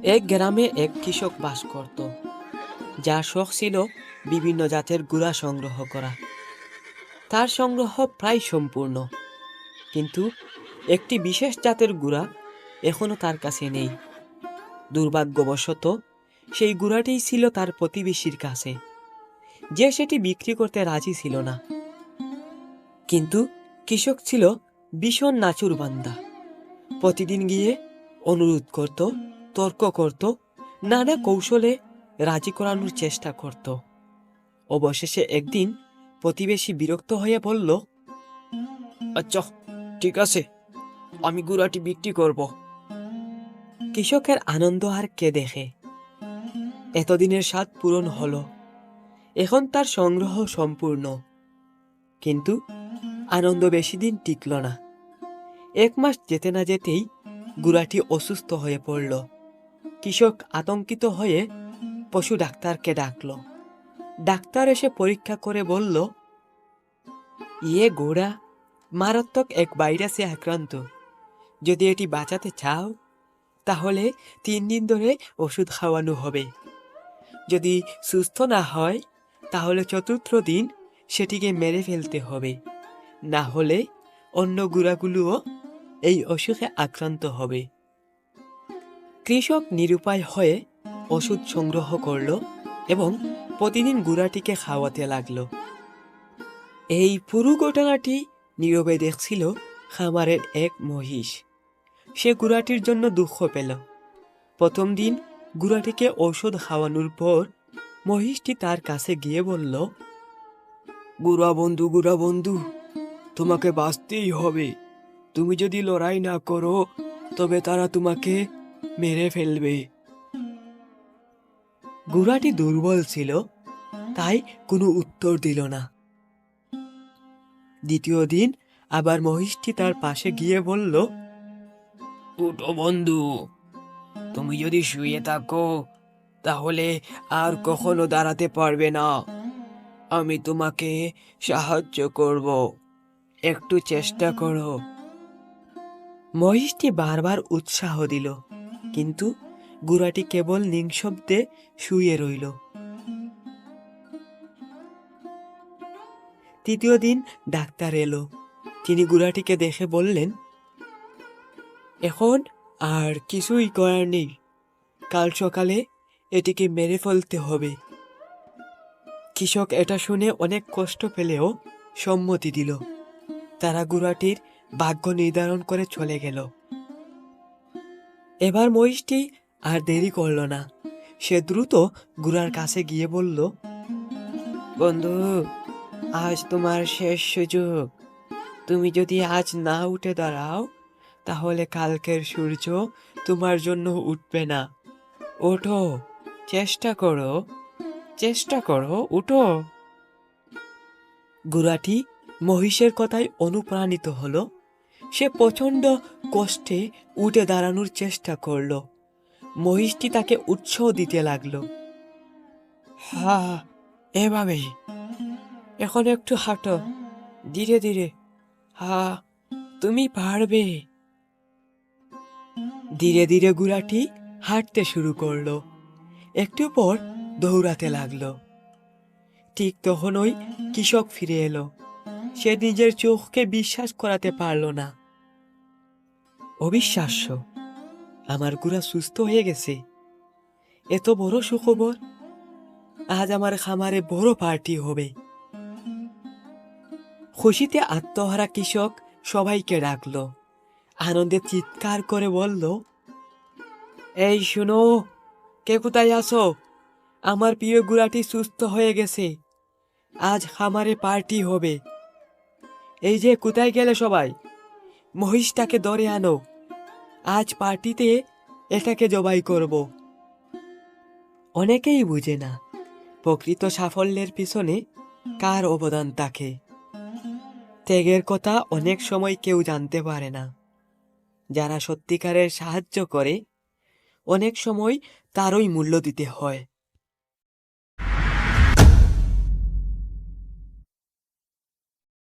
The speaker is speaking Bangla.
এক গ্রামে এক কৃষক বাস করত, যার শখ ছিল বিভিন্ন জাতের গুড়া সংগ্রহ করা। তার সংগ্রহ প্রায় সম্পূর্ণ, কিন্তু একটি বিশেষ জাতের গুড়া এখনো তার কাছে নেই। দুর্ভাগ্যবশত সেই গুড়াটিই ছিল তার প্রতিবেশীর কাছে, যে সেটি বিক্রি করতে রাজি ছিল না। কিন্তু কৃষক ছিল ভীষণ নাচুরবান্দা। প্রতিদিন গিয়ে অনুরোধ করত, তর্ক করত, নানা কৌশলে রাজি করানোর চেষ্টা করত। অবশেষে একদিন প্রতিবেশী বিরক্ত হয়ে বলল, আচ্ছা, ঠিক আছে, আমি গুড়াটি বিক্রি করব। কৃষকের আনন্দ আর কে দেখে। এতদিনের স্বাদ পূরণ হলো, এখন তার সংগ্রহ সম্পূর্ণ। কিন্তু আনন্দ বেশি দিন টিকল না। 1 মাস যেতে না যেতেই গুড়াটি অসুস্থ হয়ে পড়ল। কৃষক আতঙ্কিত হয়ে পশু ডাক্তারকে ডাকল। ডাক্তার এসে পরীক্ষা করে বলল, ঘোড়া মারাত্মক এক ভাইরাসে আক্রান্ত। যদি এটি বাঁচাতে চাও তাহলে 3 দিন ধরে ওষুধ খাওয়ানো হবে। যদি সুস্থ না হয় তাহলে 4র্থ দিন সেটিকে মেরে ফেলতে হবে। না হলে অন্য গুড়াগুলোও এই অসুখে আক্রান্ত হবে। কৃষক নিরুপায় হয়ে ওষুধ সংগ্রহ করল এবং প্রতিদিন গুড়াটিকে খাওয়াতে লাগলো। এই পুরো ঘটনাটি নীরবে দেখছিল খামারের এক মহিষ। সে গুড়াটির জন্য দুঃখ পেল। প্রথম দিন গুড়াটিকে ঔষধ খাওয়ানোর পর মহিষটি তার কাছে গিয়ে বলল, গুড়া বন্ধু, তোমাকে বাঁচতেই হবে। তুমি যদি লড়াই না করো তবে তারা তোমাকে মেরে ফেলবে। গুড়াটি দুর্বল ছিল, তাই কোনো উত্তর দিল না। দ্বিতীয় দিন আবার মহিষটি তার পাশে গিয়ে বলল, উঠো বন্ধু, তুমি যদি শুয়ে থাকো তাহলে আর কখনো দাঁড়াতে পারবে না। আমি তোমাকে সাহায্য করব, একটু চেষ্টা করো। মহিষটি বারবার উৎসাহ দিল, কিন্তু গুড়াটি কেবল নিঃশব্দে শুয়ে রইল। তৃতীয় দিন ডাক্তার এলো। তিনি গুড়াটিকে দেখে বললেন, এখন আর কিছুই করার নেই, কাল সকালে এটিকে মেরে ফেলতে হবে। কৃষক এটা শুনে অনেক কষ্ট পেলেও সম্মতি দিল। তারা গুড়াটির ভাগ্য নির্ধারণ করে চলে গেল। এবার মহিষটি আর দেরি করল না। সে দ্রুত গুড়ার কাছে গিয়ে বলল, বন্ধু, আজ তোমার শেষ সুযোগ। তুমি যদি আজ না উঠে দাঁড়াও তাহলে কালকের সূর্য তোমার জন্য উঠবে না। ওঠো, চেষ্টা করো, উঠো। গুড়াটি মহিষের কথায় অনুপ্রাণিত হলো। সে প্রচন্ড কষ্টে উঠে দাঁড়ানোর চেষ্টা করলো। মহিষটি তাকে উৎসাহ দিতে লাগলো। এভাবেই, এখন একটু হাঁটো, ধীরে ধীরে। তুমি পারবে। ধীরে ধীরে গুড়াটি হাঁটতে শুরু করলো। একটু পর দৌড়াতে লাগলো। ঠিক তখনই কৃষক ফিরে এলো। সে নিজের চোখকে বিশ্বাস করাতে পারল না। অবিশ্বাস্য, আমার গুড়া সুস্থ হয়ে গেছে। এত বড় সুখবর! আজ আমার খামারে বড় পার্টি হবে। খুশিতে আত্মহারা কৃষক সবাইকে ডাকলো। আনন্দে চিৎকার করে বলল, এই শুনো, কে কোথায় আছো? আমার প্রিয় গুড়াটি সুস্থ হয়ে গেছে। আজ খামারে পার্টি হবে। এই যে, কোথায় গেলে সবাই? মহিষটাকে ধরে আনো। আজ পার্টিতে এটাকে জবাই করব। অনেকেই বুঝে না প্রকৃত সাফল্যের পিছনে কার অবদান থাকে। ত্যাগের কথা অনেক সময় কেউ জানতে পারে না। যারা সত্যিকারের সাহায্য করে অনেক সময় তারই মূল্য দিতে হয়।